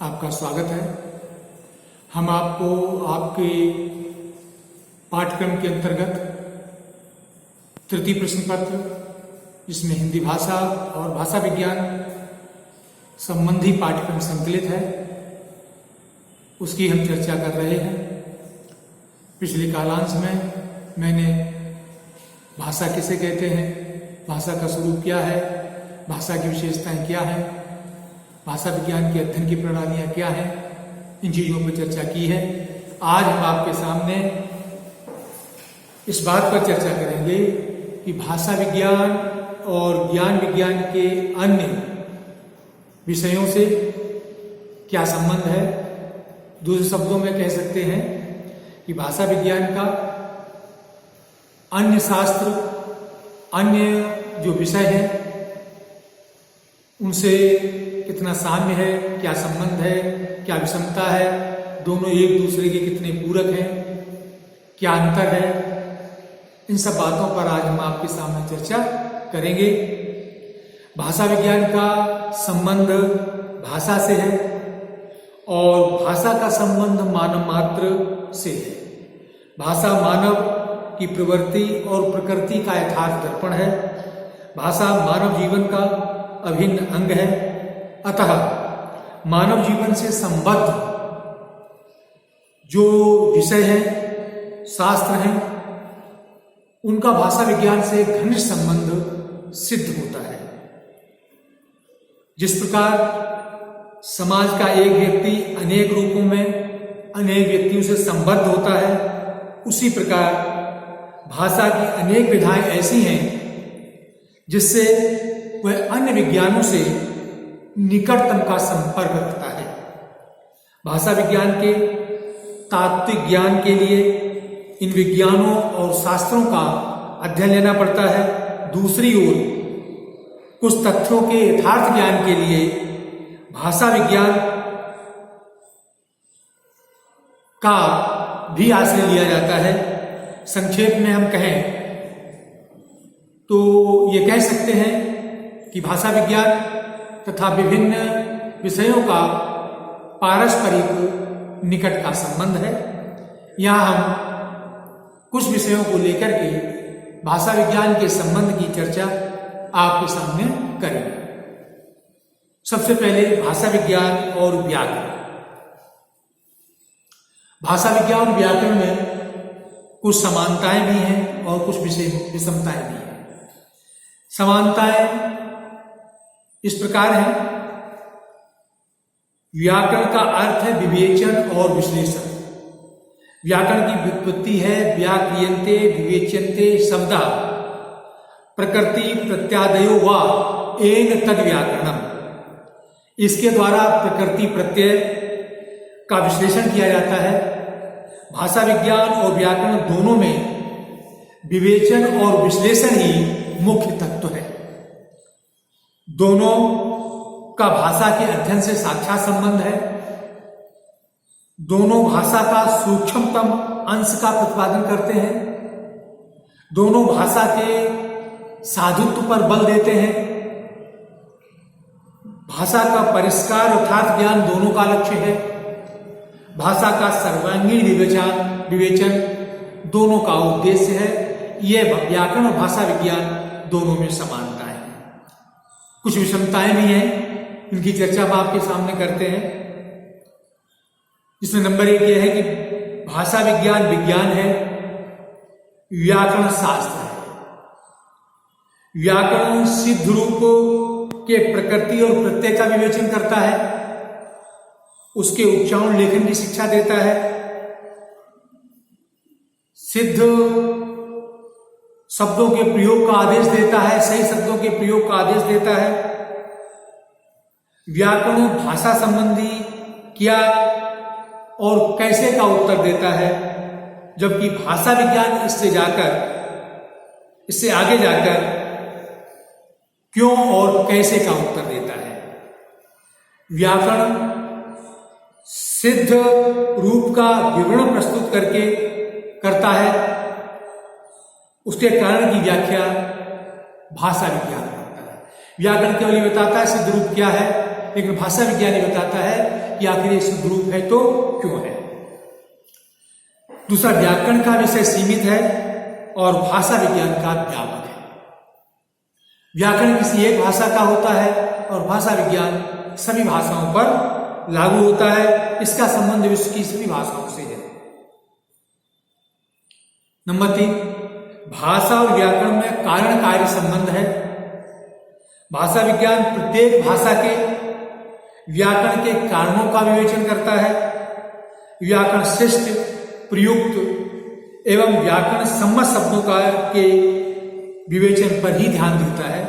आपका स्वागत है। हम आपको आपके पाठ्यक्रम के अंतर्गत तृतीय प्रश्न पत्र, जिसमें हिंदी भाषा और भाषा विज्ञान संबंधी पाठ्यक्रम संकलित है, उसकी हम चर्चा कर रहे हैं। पिछले कालांश में मैंने भाषा किसे कहते हैं, भाषा का स्वरूप क्या है, भाषा की विशेषताएं क्या हैं, भाषा विज्ञान के अध्ययन की प्रणालियां क्या हैं, इन चीजों पर चर्चा की है। आज हम आपके सामने इस बात पर चर्चा करेंगे कि भाषा विज्ञान और ज्ञान विज्ञान के अन्य विषयों से क्या संबंध है। दूसरे शब्दों में कह सकते हैं कि भाषा विज्ञान का अन्य शास्त्र, अन्य जो विषय है, उनसे कितना साम्य है, क्या संबंध है, क्या विषमता है, दोनों एक दूसरे के कितने पूरक हैं, क्या अंतर है, इन सब बातों पर आज हम आपके सामने चर्चा करेंगे। भाषा विज्ञान का संबंध भाषा से है और भाषा का संबंध मानव मात्र से है। भाषा मानव की प्रवृत्ति और प्रकृति का यथार्थ दर्पण है। भाषा मानव जीवन का अभिन्न अंग है। अतः मानव जीवन से संबद्ध जो विषय है, शास्त्र हैं, उनका भाषा विज्ञान से घनिष्ठ संबंध सिद्ध होता है। जिस प्रकार समाज का एक व्यक्ति अनेक रूपों में अनेक व्यक्तियों से संबद्ध होता है, उसी प्रकार भाषा की अनेक विधाएं ऐसी हैं जिससे वह अन्य विज्ञानों से निकटतम का संपर्क रखता है। भाषा विज्ञान के तात्विक ज्ञान के लिए इन विज्ञानों और शास्त्रों का अध्ययन लेना पड़ता है। दूसरी ओर कुछ तथ्यों के यथार्थ ज्ञान के लिए भाषा विज्ञान का भी आश्रय लिया जाता है। संक्षेप में हम कहें तो ये कह सकते हैं कि भाषा विज्ञान तथा विभिन्न विषयों का पारस्परिक निकट का संबंध है। यहाँ हम कुछ विषयों को लेकर के भाषा विज्ञान के संबंध की चर्चा आपके सामने करेंगे। सबसे पहले भाषा विज्ञान और व्याकरण। भाषा विज्ञान और व्याकरण में कुछ समानताएं भी हैं और कुछ विषमताएं भी हैं। समानताएं इस प्रकार है। व्याकरण का अर्थ है विवेचन और विश्लेषण। व्याकरण की व्युत्पत्ति है व्याक्रियन्ते विवेच्यन्ते शब्दा प्रकृति प्रत्यादयो वा एन तद व्याकरणम। इसके द्वारा प्रकृति प्रत्यय का विश्लेषण किया जाता है। भाषा विज्ञान और व्याकरण दोनों में विवेचन और विश्लेषण ही मुख्य तत्व है। दोनों का भाषा के अध्ययन से साक्षात संबंध है। दोनों भाषा का सूक्ष्मतम अंश का प्रतिपादन करते हैं। दोनों भाषा के साधुत्व पर बल देते हैं। भाषा का परिष्कार अर्थात ज्ञान दोनों का लक्ष्य है। भाषा का सर्वांगीण विवेचन दोनों का उद्देश्य है। यह व्याकरण और भाषा विज्ञान दोनों में समानता है। कुछ विषमताएं भी हैं, इनकी चर्चा हम आपके सामने करते हैं। इसमें नंबर 1 यह है कि भाषा विज्ञान विज्ञान है, व्याकरण शास्त्र है। व्याकरण सिद्ध रूप के प्रकृति और प्रत्यय का विवेचन करता है, उसके उच्चारण लेखन की शिक्षा देता है, सिद्ध शब्दों के प्रयोग का आदेश देता है, सही शब्दों के प्रयोग का आदेश देता है। व्याकरण भाषा संबंधी क्या और कैसे का उत्तर देता है, जबकि भाषा विज्ञान इससे आगे जाकर क्यों और कैसे का उत्तर देता है। व्याकरण सिद्ध रूप का विवरण प्रस्तुत करता है, उसके कारण की व्याख्या भाषा विज्ञान करता है। व्याकरण केवल ये बताता है सिद्ध रूप क्या है, लेकिन भाषा विज्ञान ये बताता है कि आखिर ये शुद्ध रूप है तो क्यों है। दूसरा, व्याकरण का विषय सीमित है और भाषा विज्ञान का व्यापक है। व्याकरण किसी एक भाषा का होता है और भाषा विज्ञान सभी भाषाओं पर लागू होता है। इसका संबंध विश्व की सभी भाषाओं से है। नंबर 3, भाषा और व्याकरण में कारण कार्य संबंध है। भाषा विज्ञान प्रत्येक भाषा के व्याकरण के कारणों का विवेचन करता है। व्याकरण शिष्ट, प्रयुक्त एवं व्याकरण सम्मत शब्दों का के विवेचन पर ही ध्यान देता है।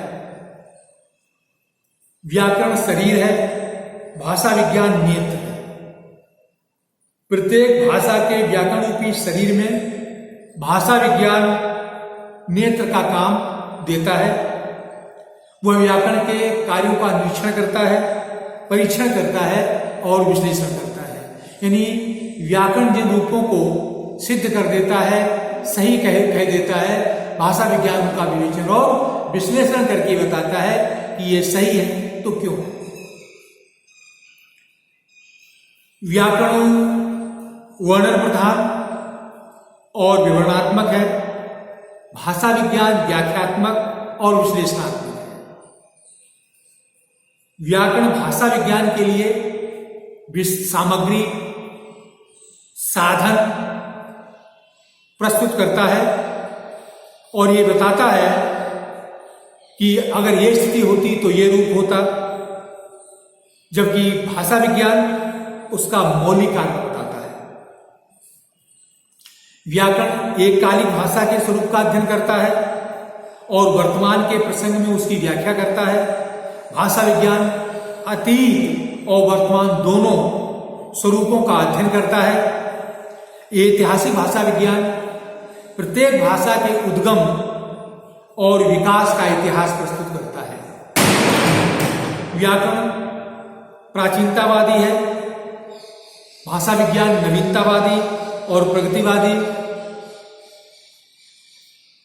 व्याकरण शरीर है, भाषा विज्ञान नेत्र है। प्रत्येक भाषा के व्याकरण रूपी शरीर में भाषा विज्ञान नेत्र का काम देता है। वह व्याकरण के कार्यों का निरीक्षण करता है, परीक्षण करता है और विश्लेषण करता है। यानी व्याकरण जिन रूपों को सिद्ध कर देता है, सही कह देता है, भाषा विज्ञान का विवेचन और विश्लेषण करके बताता है कि ये सही है तो क्यों है। व्याकरण वर्णन प्रधान और विवरणात्मक है। भाषा विज्ञान व्याख्यात्मक और विश्लेषणात्मक है। व्याकरण भाषा विज्ञान के लिए सामग्री, साधन प्रस्तुत करता है और ये बताता है कि अगर ये स्थिति होती तो ये रूप होता, जबकि भाषा विज्ञान उसका मौलिक कार्य बताता है। व्याकरण एककालिक भाषा के स्वरूप का अध्ययन करता है और वर्तमान के प्रसंग में उसकी व्याख्या करता है। भाषा विज्ञान अतीत और वर्तमान दोनों स्वरूपों का अध्ययन करता है। ऐतिहासिक भाषा विज्ञान प्रत्येक भाषा के उद्गम और विकास का इतिहास प्रस्तुत करता है। व्याकरण प्राचीनतावादी है, भाषा विज्ञान नवीनतावादी और प्रगतिवादी।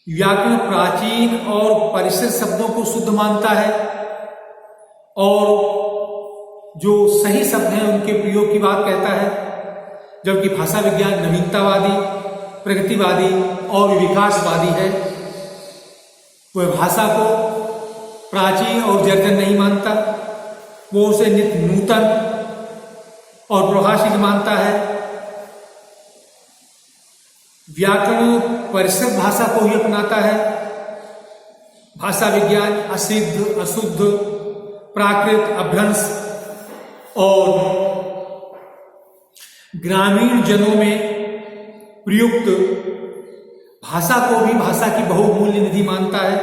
व्याकरण प्राचीन और परिष्कृत शब्दों को शुद्ध मानता है और जो सही शब्द हैं उनके प्रयोग की बात कहता है, जबकि भाषा विज्ञान नवीनतावादी, प्रगतिवादी और विकासवादी है। वह भाषा को प्राचीन और जर्जर नहीं मानता, वो उसे नित्य नूतन और प्रभावशील मानता है। व्याकरण परिष्कृत भाषा को ही अपनाता है। भाषा विज्ञान असिद्ध, अशुद्ध, प्राकृत, अभ्रंश और ग्रामीण जनों में प्रयुक्त भाषा को भी भाषा की बहुमूल्य निधि मानता है।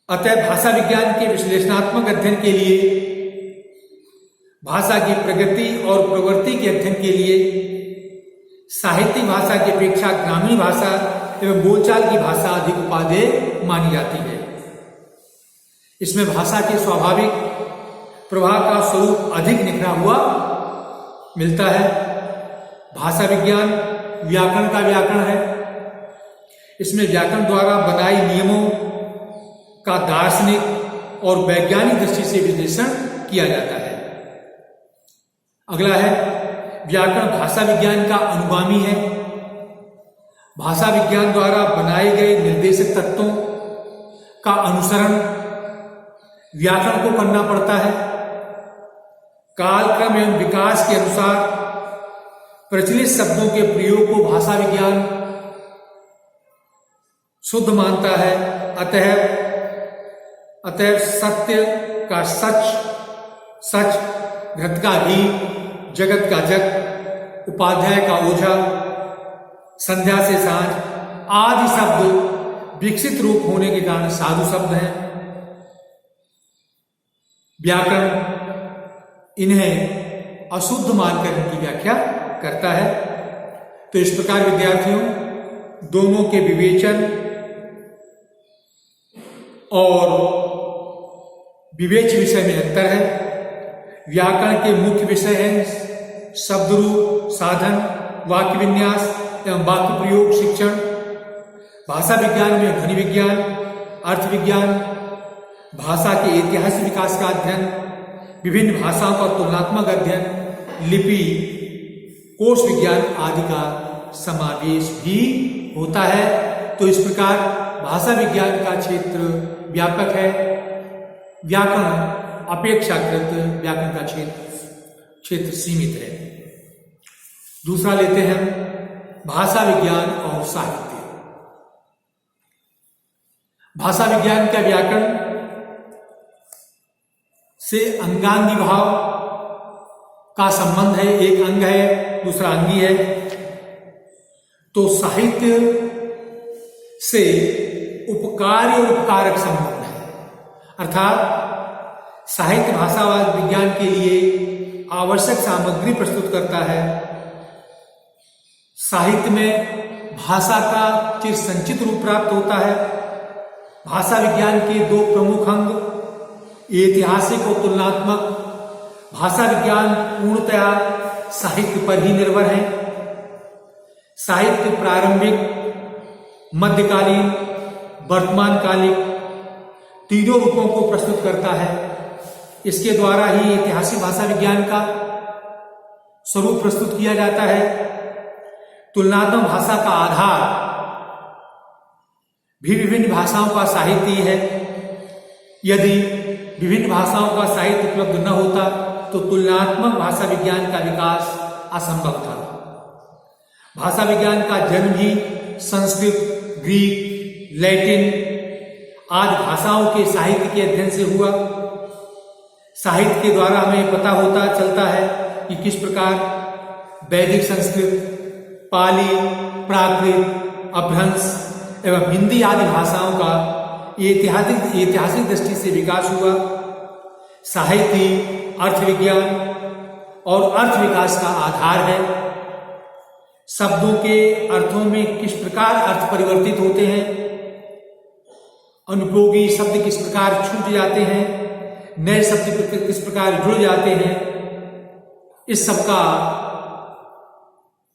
अतः भाषा विज्ञान के विश्लेषणात्मक अध्ययन के लिए, भाषा की प्रगति और प्रवृत्ति के अध्ययन के लिए साहित्यिक भाषा की अपेक्षा ग्रामीण भाषा एवं बोलचाल की भाषा अधिक उपादेय मानी जाती है। इसमें भाषा के स्वाभाविक प्रवाह का स्वरूप अधिक निखरा हुआ मिलता है। भाषा विज्ञान व्याकरण का व्याकरण है। इसमें व्याकरण द्वारा बनाई नियमों का दार्शनिक और वैज्ञानिक दृष्टि से विश्लेषण किया जाता है। अगला है, व्याकरण भाषा विज्ञान का अनुगामी है। भाषा विज्ञान द्वारा बनाए गए निर्देशक तत्वों का अनुसरण व्याकरण को करना पड़ता है। कालक्रम एवं विकास के अनुसार प्रचलित शब्दों के प्रयोग को भाषा विज्ञान शुद्ध मानता है। अतः सत्य का सच सच, घृत का घी, जगत का जग, उपाध्याय का ओझा, संध्या से सांझ आदि शब्द विकसित रूप होने के कारण साधु शब्द हैं। व्याकरण इन्हें अशुद्ध मानकर इनकी व्याख्या करता है। तो इस प्रकार विद्यार्थियों, दोनों के विवेचन और विवेच्य विषय में अंतर है। व्याकरण के मुख्य विषय हैं शब्द रूप, साधन, वाक्य विन्यास एवं वाक्य प्रयोग शिक्षण। भाषा विज्ञान में ध्वनि विज्ञान, अर्थ विज्ञान, भाषा के ऐतिहासिक विकास का अध्ययन, विभिन्न भाषाओं का तुलनात्मक अध्ययन, लिपि, कोश विज्ञान आदि का समावेश भी होता है। तो इस प्रकार भाषा विज्ञान का क्षेत्र व्यापक है। व्याकरण अपेक्षाकृत व्याकरण का क्षेत्र सीमित है। दूसरा लेते हैं भाषा विज्ञान और साहित्य। भाषा विज्ञान का व्याकरण से अंगांगी भाव का संबंध है, एक अंग है, दूसरा अंगी है। तो साहित्य से उपकारी और उपकारक संबंध है, अर्थात साहित्य भाषा विज्ञान के लिए आवश्यक सामग्री प्रस्तुत करता है। साहित्य में भाषा का चिर संचित रूप प्राप्त होता है। भाषा विज्ञान के दो प्रमुख अंग ऐतिहासिक और तुलनात्मक। भाषा विज्ञान पूर्णतया साहित्य पर ही निर्भर है। साहित्य प्रारंभिक, मध्यकालीन, वर्तमानकालिक तीनों रूपों को प्रस्तुत करता है। इसके द्वारा ही ऐतिहासिक भाषा विज्ञान का स्वरूप प्रस्तुत किया जाता है। तुलनात्मक भाषा का आधार भी विभिन्न भाषाओं का साहित्य ही है। यदि विभिन्न भाषाओं का साहित्य उपलब्ध न होता तो तुलनात्मक भाषा विज्ञान का विकास असंभव था। भाषा विज्ञान का जन्म ही संस्कृत, ग्रीक, लैटिन आदि भाषाओं के साहित्य के अध्ययन से हुआ। साहित्य के द्वारा हमें पता होता चलता है कि किस प्रकार वैदिक संस्कृत, पाली, प्राकृत, अपभ्रंश एवं हिंदी आदि भाषाओं का ऐतिहासिक दृष्टि से विकास हुआ। साहित्य अर्थ विज्ञान और अर्थ विकास का आधार है। शब्दों के अर्थों में किस प्रकार अर्थ परिवर्तित होते हैं, अनुपयोगी शब्द किस प्रकार छूट जाते हैं, नए शब्द किस प्रकार जुड़ जाते हैं, इस सब का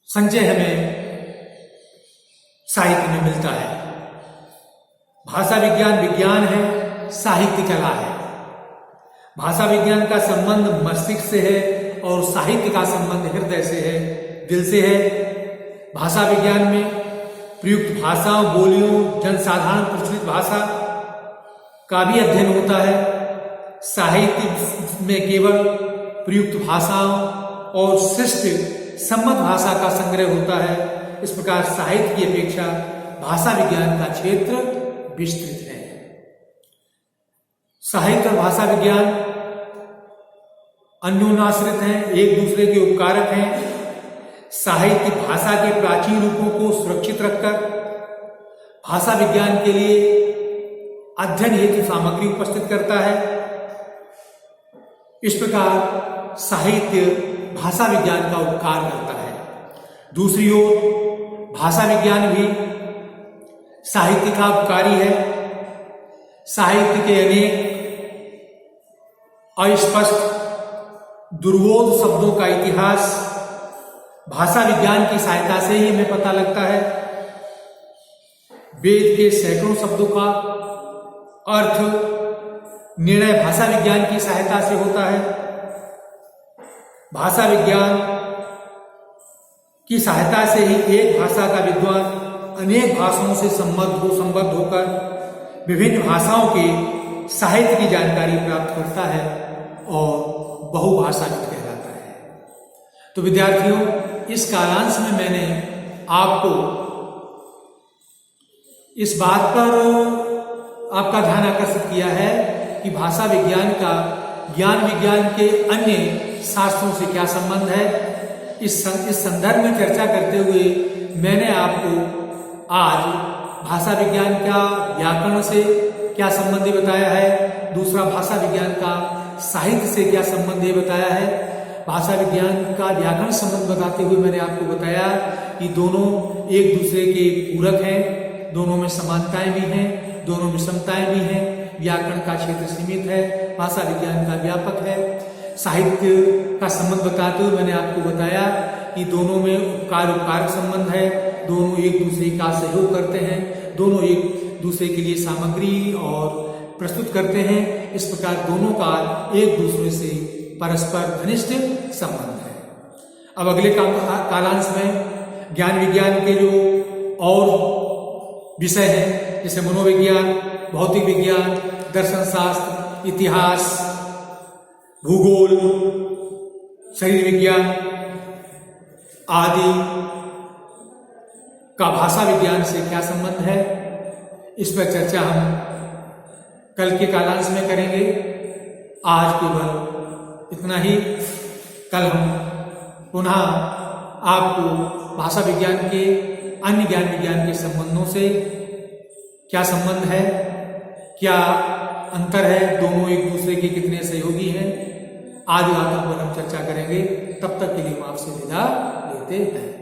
संचय हमें साहित्य में मिलता है। भाषा विज्ञान विज्ञान है, साहित्य कला है। भाषा विज्ञान का संबंध मस्तिष्क से है और साहित्य का संबंध हृदय से है, दिल से है। भाषा विज्ञान में प्रयुक्त भाषाओं, बोलियों, जनसाधारण प्रचलित भाषा का भी अध्ययन होता है। साहित्य में केवल प्रयुक्त भाषाओं और शिष्ट सम्मत भाषा का संग्रह होता है। इस प्रकार साहित्य की अपेक्षा भाषा विज्ञान का क्षेत्र विस्तृत है। साहित्य और भाषा विज्ञान अन्योन्याश्रित हैं, एक दूसरे के उपकारक हैं। साहित्य भाषा के प्राचीन रूपों को सुरक्षित रखकर भाषा विज्ञान के लिए अध्ययन हेतु सामग्री उपस्थित करता है। इस प्रकार साहित्य भाषा विज्ञान का उपकार करता है। दूसरी ओर भाषा विज्ञान भी साहित्य का उपकारी है। साहित्य के अनेक अस्पष्ट दुर्बोध शब्दों का इतिहास भाषा विज्ञान की सहायता से ही हमें पता लगता है। वेद के सैकड़ों शब्दों का अर्थ निर्णय भाषा विज्ञान की सहायता से होता है। भाषा विज्ञान की सहायता से ही एक भाषा का विद्वान अनेक भाषाओं से संबद्ध होकर विभिन्न भाषाओं के साहित्य की जानकारी प्राप्त करता है और बहुभाषाविद कहलाता है। तो विद्यार्थियों, इस कालांश में मैंने आपको इस बात पर आपका ध्यान आकर्षित किया है कि भाषा विज्ञान का ज्ञान विज्ञान के अन्य शास्त्रों से क्या संबंध है। इस संदर्भ में चर्चा करते हुए मैंने आपको आज भाषा विज्ञान का व्याकरण से क्या संबंध ये बताया है, दूसरा भाषा विज्ञान का साहित्य से क्या संबंध ये बताया है। भाषा विज्ञान का व्याकरण संबंध बताते हुए मैंने आपको बताया कि दोनों एक दूसरे के पूरक हैं, दोनों में समानताएं भी हैं, दोनों में समताएं भी हैं। व्याकरण का क्षेत्र सीमित है, भाषा विज्ञान का व्यापक है। साहित्य का संबंध बताते हुए मैंने आपको बताया कि दोनों में उपकार संबंध है, दोनों एक दूसरे का सहयोग करते हैं, दोनों एक दूसरे के लिए सामग्री और प्रस्तुत करते हैं। इस प्रकार दोनों का एक दूसरे से परस्पर घनिष्ठ संबंध है। अब अगले कालांश में ज्ञान विज्ञान के जो और विषय हैं, जैसे मनोविज्ञान, भौतिक विज्ञान, दर्शन शास्त्र, इतिहास, भूगोल, शरीर विज्ञान आदि का भाषा विज्ञान से क्या संबंध है, इस पर चर्चा हम कल के कालांश में करेंगे। आज केवल इतना ही। कल हम पुनः आपको भाषा विज्ञान के अन्य ज्ञान विज्ञान के संबंधों से क्या संबंध है, क्या अंतर है, दोनों एक दूसरे के कितने सहयोगी हैं, आदि बातों पर हम चर्चा करेंगे। तब तक के लिए हम आपसे विदा लेते हैं।